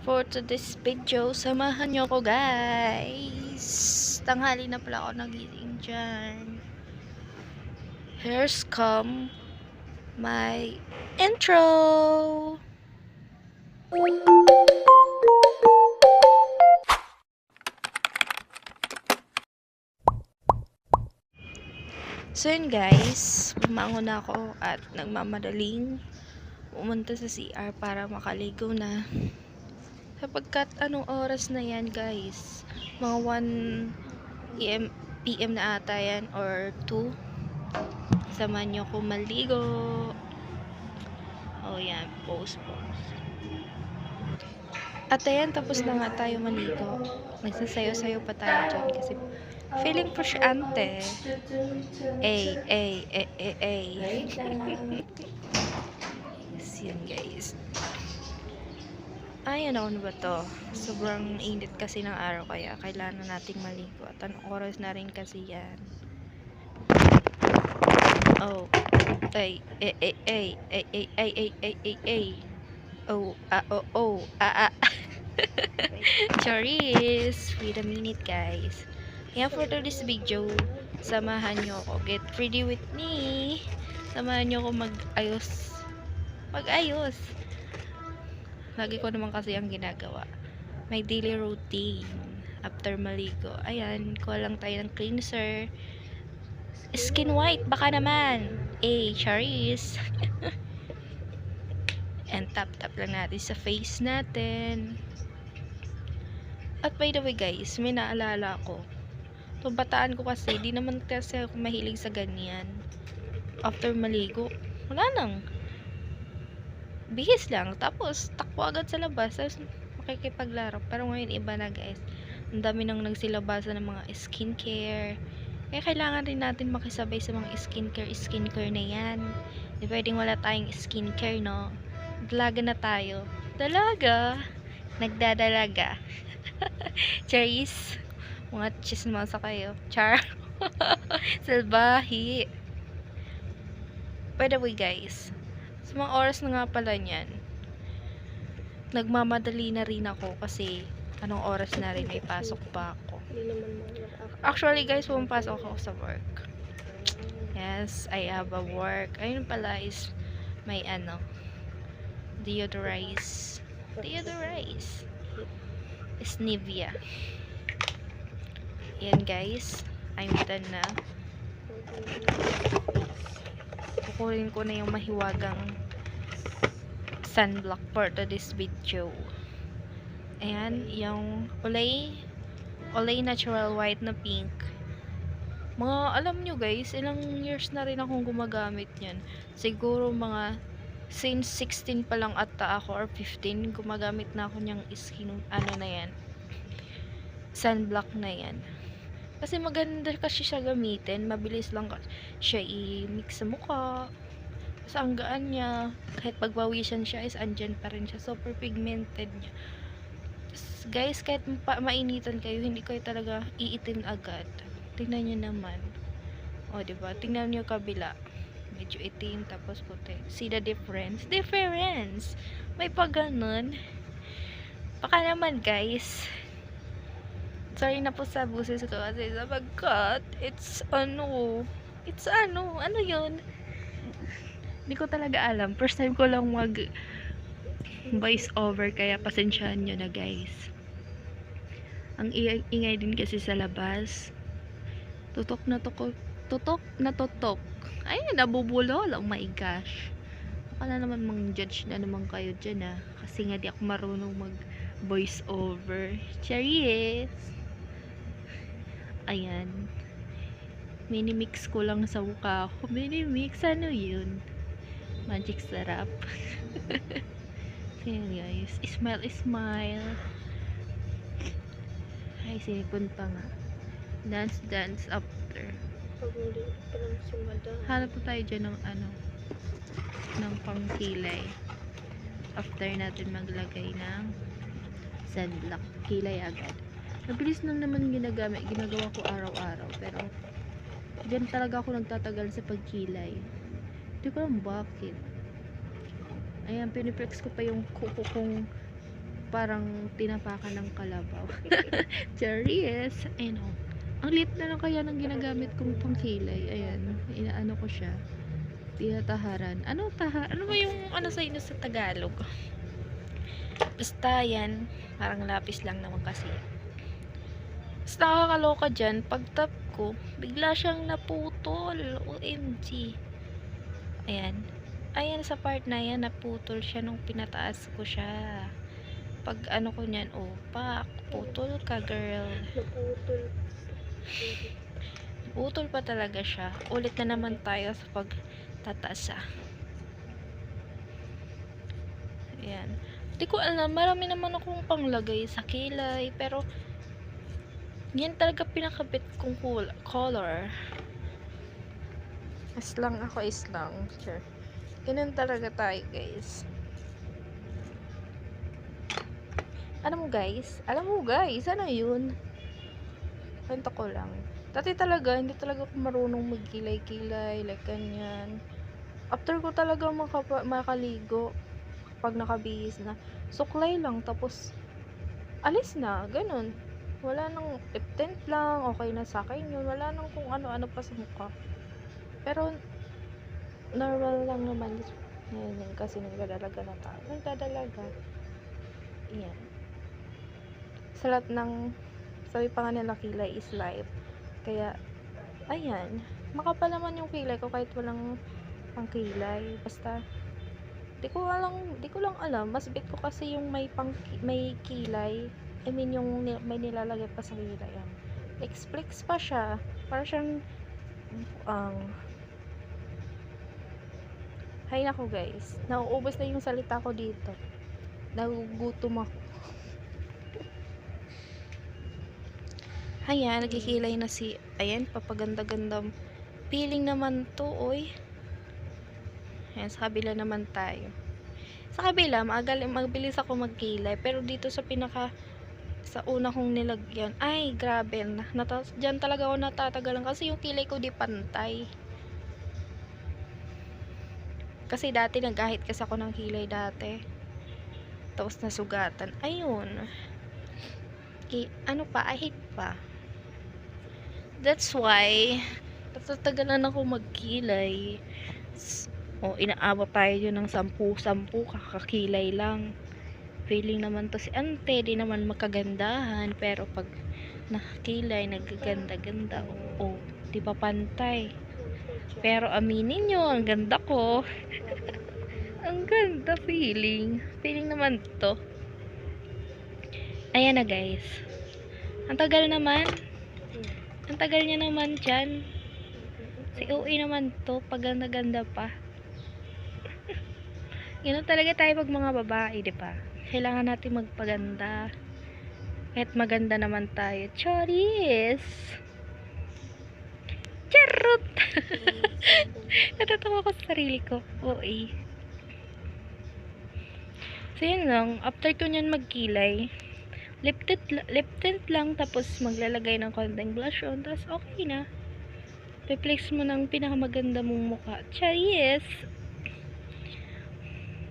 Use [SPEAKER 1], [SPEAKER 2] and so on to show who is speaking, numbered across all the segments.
[SPEAKER 1] For today's video, samahan nyo ko guys. Tanghali na pala ako nagising dyan. Here's come my intro. So yun guys, bumangon na ako at nagmamadaling pumunta sa CR para makaligo na. Sapagkat anong oras na yan guys? Mga 1 PM na ata yan or 2. Samahan nyo ko maligo. Oh yan, pose. At ayan, tapos na nga tayo maligo. Nagsasayo-sayo pa tayo dyan kasi feeling porsyante. Ay. Yes, yun guys. Ay, ano ba to? Sobrang init kasi ng araw kaya kailangan nating maligo. At anong oras na rin kasi yan. Oh. Ay. Oh. Charis. Wait a minute guys. Kaya for today's video, samahan nyo ako. Get ready with me. Samahan nyo ako mag-ayos. Lagi ko naman kasi ang ginagawa. My daily routine. After maligo. Ayan, kuha lang tayo ng cleanser. Skin white, baka naman. Charis. And tap lang natin sa face natin. At by the way guys, may naalala ko. Itong bataan ko kasi, di naman kasi ako mahilig sa ganyan. After maligo, wala nang. Bihis lang. Tapos, takbo agad sa labas. Tapos, makikipaglaro. Pero ngayon, iba na guys. Ang dami nang nagsilabasan ng mga skincare. Kaya kailangan rin natin makisabay sa mga skincare na yan. Di pwedeng wala tayong skincare, no? Dalaga na tayo. Dalaga? Nagdadalaga. Charis. Mga chismosa kayo. Char. Salbahi. By the way guys, sa mga oras na nga pala niyan, nagmamadali na rin ako kasi anong oras na rin may pasok pa ako. Actually guys, pumapasok ako sa work. Yes, I have a work. Ayun pala is may deodorize. Is Nivea. Yan guys, I'm done na. Kukunin ko na yung mahiwagang sunblock for this video. Ayan, yung Olay Natural White na pink. Alam nyo guys, ilang years na rin akong gumagamit yan. Siguro mga since 16 pa lang ata ako or 15, gumagamit na ako niyang skin, na yan. Sunblock na yan. Kasi maganda kasi siya gamitin. Mabilis lang siya i-mix sa mukha. Kasi ang gaan niya. Kahit pagbawisan siya is andyan pa rin siya. Super pigmented niya. Guys, kahit mainitan kayo, hindi kayo talaga iitin agad. Tingnan nyo naman. O, diba? Tingnan nyo kabila. Medyo itim, tapos puti. See the difference? May pa ganun. Baka naman, guys. Sorry na po sa buses ko kasi sapagkat ano yun? Hindi ko talaga alam. First time ko lang voice over kaya pasensyahan nyo na guys. Ang ingay din kasi sa labas. Tutok na tutok. Ay, nabubulol. Oh my gosh. Baka naman mang-judge na naman kayo dyan kasi nga di ako marunong voice over. Charis! Ayan. Mini-mix ko lang sa mukha ko. Mini-mix, ano yun? Magic sarap. Ayan guys. Smile. Ay, sinipon pa nga. Dance after. Hanap po tayo dyan ng pangkilay. After natin maglagay ng sunblock. Kilay agad. Mabilis lang naman ginagawa ko araw-araw, pero dyan talaga ako nagtatagal sa pagkilay. Hindi ko alam bakit. Ayan, piniplex ko pa yung kuko kong parang tinapakan ng kalabaw. Charis. Ayun o. Ang lit na lang kaya ng ginagamit kong pangkilay. Ayan. Inaano ko siya. Tinataharan. Ano ba yung ano sa inyo sa Tagalog? Basta yan. Parang lapis lang naman kasi. Basta nakakaloka dyan. Pag tap ko, bigla siyang naputol. OMG. Ayan. Ayan sa part na yan, naputol siya nung pinataas ko siya. Pag ano ko niyan, oh, pak, putol ka girl. Putol pa talaga siya. Ulit na naman tayo sa pagtataas. Ayan. Di ko alam, marami naman akong panglagay sa kilay, pero yan talaga pinakabit kong color. Islang ako, islang. Sure. Ganun talaga tayo, guys. Alam mo guys, ano yun? Kwento ko lang. Dati talaga, hindi talaga ako marunong magkilay-kilay, like ganyan. After ko talaga makaligo, pag nakabihis na, suklay lang, tapos, alis na, ganun. Wala nang lip tint lang, okay na sa akin yun. Wala nang kung ano-ano pa sa mukha. Pero, normal lang naman. Ngayon kasi nagdadalaga na tayo. Nagdadalaga. Iyan. Sa lahat ng, sabi pa nga nila, kilay is life. Kaya, ayan. Makapal naman yung kilay ko kahit walang pangkilay. Basta, di ko lang alam. Mas bet ko kasi yung may kilay. I mean, yung may nilalagay pa sa kilay. Flex pa siya. Para siyang, hay nako guys, nauubos na yung salita ko dito. Nagugutom ako. Ayan, nagkikilay na si, ayan, papaganda-ganda. Feeling naman to, oy. Ayan, sa kabila naman tayo. Sa kabila, mabilis ako magkilay. Pero dito sa sa una kong nilagyan, ay, grabe na. Diyan talaga ako natatagalan kasi yung kilay ko di pantay. Kasi dati nagahit kasi ako ng kilay dati. Tapos nasugatan. Ayun. Ano pa? Ahit pa. That's why natatagalan ako magkilay. Inaabot tayo yun ng 10 kakakilay lang. Feeling naman to si ante, di naman makagandahan. Pero pag nakakilay, nagaganda-ganda. Di pa pantay. Pero aminin nyo, ang ganda ko. Ang ganda feeling. Feeling naman to. Ayan na guys. Ang tagal naman. Ang tagal niya naman dyan. Si OA naman to. Paganda-ganda pa. Ganun talaga tayo pag mga babae, diba? Kailangan natin magpaganda. Kahit maganda naman tayo. Charis! Charot! Natatawa ko sa sarili ko. OA. So yun lang, after ko nyan magkilay, lip tint lang, tapos maglalagay ng konting blush on, tapos okay na. Reflex mo ng pinakamaganda mong mukha. Charis!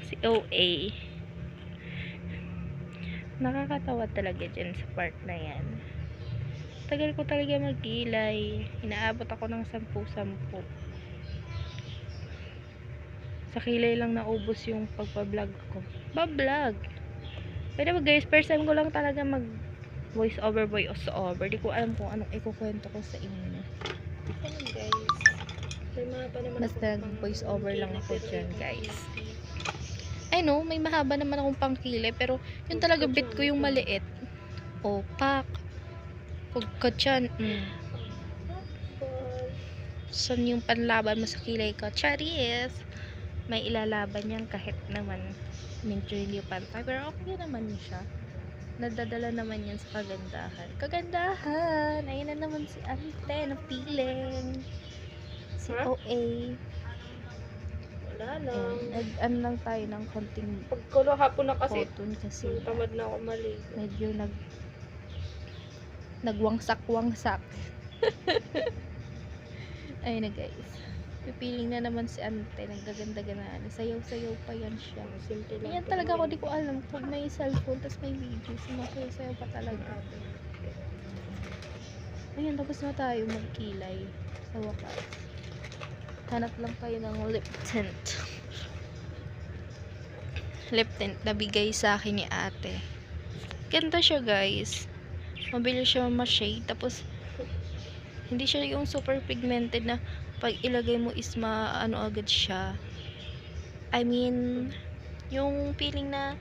[SPEAKER 1] Si OA. Nakakatawa talaga dyan sa part na yan. Tagal ko talaga magkilay. Inaabot ako ng 10. Sa kilay lang naubos yung pagpa-vlog ko. Ba-vlog. Pwede ba guys, first time ko lang talaga mag voice over. Di ko alam kung anong ikukwento ko sa inyo.
[SPEAKER 2] Ano guys? May mga pa naman
[SPEAKER 1] Basta voice over lang ako dyan guys. I know, may mahaba naman akong pangkilay, pero yun talaga bit ko yung maliit. Pak. Pagkatyan. Saan yung panlaban mo sa kilay ko? Charis! May ilalaban yan kahit naman medyo hindi pantay. Pero okay naman siya. Nadadala naman yan sa kagandahan. Kagandahan! Ayun na naman si ante na feeling. Si OA.
[SPEAKER 2] Wala lang.
[SPEAKER 1] Ano lang tayo ng konting
[SPEAKER 2] Pagkulo hapon na kasi.
[SPEAKER 1] cotton kasi
[SPEAKER 2] Tamad na ako maligo.
[SPEAKER 1] medyo nagwangsak-wangsak. Ayun na guys. Pipiling na naman si ante. Naggaganda-gana. Sayaw-sayaw pa yan siya.
[SPEAKER 2] Simple lang.
[SPEAKER 1] Yan talaga ako, di ko alam. Pag may cellphone, tas may video, sumasayaw-sayaw pa talaga. Ayan, tapos na tayo magkilay. Sa wakas. Hanap lang kayo ng lip tint. Lip tint na bigay sa akin ni ate. Ganda siya, guys. Mabilis siya ma-shade. Tapos, hindi siya yung super pigmented na pag ilagay mo is ano agad siya. I mean, yung feeling na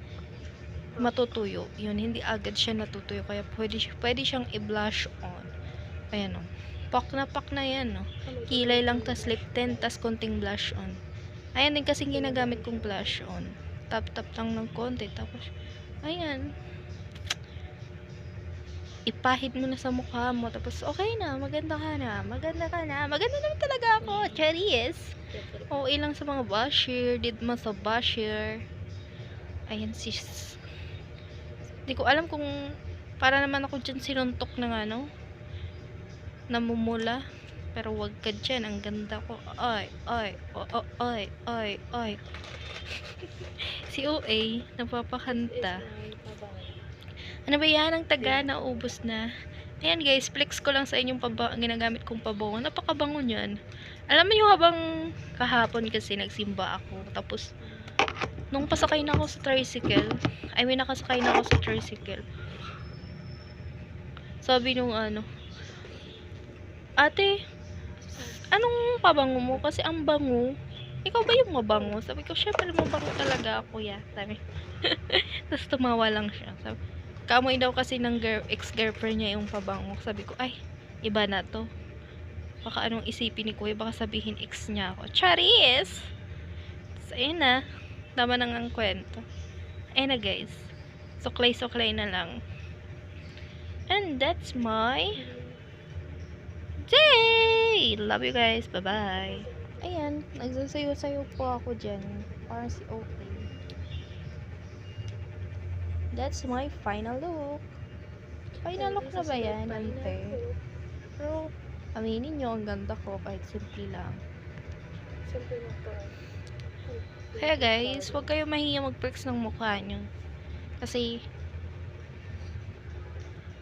[SPEAKER 1] matutuyo. Yun, hindi agad siya natutuyo. Kaya pwede siyang i-blush on. Ayan, o. Pak na yan, no. Kilay lang, tas lip tint, tas konting blush on. Ayan din kasing ginagamit kong blush on. Tap-tap lang ng konti. Tapos, ayan. Ipahid mo na sa mukha mo. Tapos, okay na. Maganda ka na. Maganda ka na. Maganda naman talaga ako. Charis. O, ilang sa mga basher. Did mo sa basher. Ayan, sis. Di ko alam kung para naman ako dyan sinuntok ng ano. Namumula. Pero wag ka dyan. Ang ganda ko. Ay. Si OA, napapakanta. Ano ba yan? Ang taga, naubos na. Ayan guys, flex ko lang sa inyong ginagamit kong pabango. Napakabango niyan. Alam mo yung habang kahapon kasi nagsimba ako. Tapos, nung pasakay na ako sa tricycle, nakasakay na ako sa tricycle. Sabi nung ate, anong pabango mo? Kasi ang bango. Ikaw ba yung mabango? Sabi ko, syempre mabango talaga ako, ya. Sabi. Tapos tumawa lang siya. Sabi, kamoy daw kasi ng ex-girlfriend niya yung pabango. Sabi ko, ay, iba na to. Baka anong isipin ni kuya, baka sabihin ex niya ako. Charis! So, ayun na. Tama nang ang kwento. Ayun na guys. Suklay-suklay na lang. And that's my day! Love you guys. Bye-bye. Ayan, nagsasayo-sayo po ako dyan. Parang si OA. That's my final look. Final look na ba yan, ante? Pero, aminin nyo, ang ganda ko kahit simple lang.
[SPEAKER 2] Simple lang po.
[SPEAKER 1] Kaya guys, huwag kayo mahiya mag-flex ng mukha nyo. Kasi,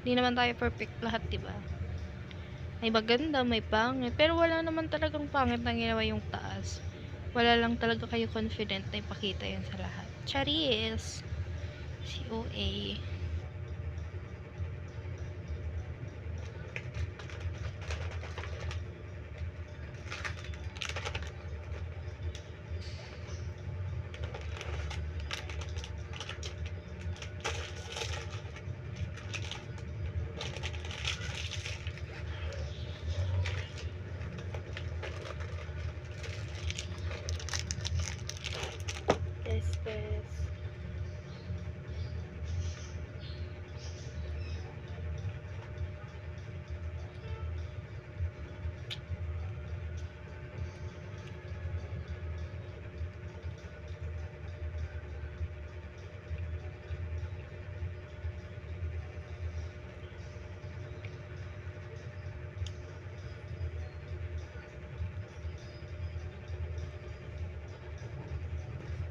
[SPEAKER 1] di naman tayo perfect lahat, diba? May maganda, may pangit. Pero wala naman talagang pangit na ginawa yung taas. Wala lang talaga kayo confident na ipakita yan sa lahat. Charis! Si OA.
[SPEAKER 2] Test.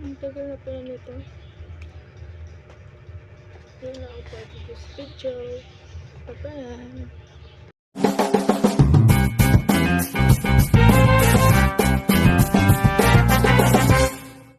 [SPEAKER 2] Ang tagal na pala nito. Yun na ako pwede sa video. Bye-bye.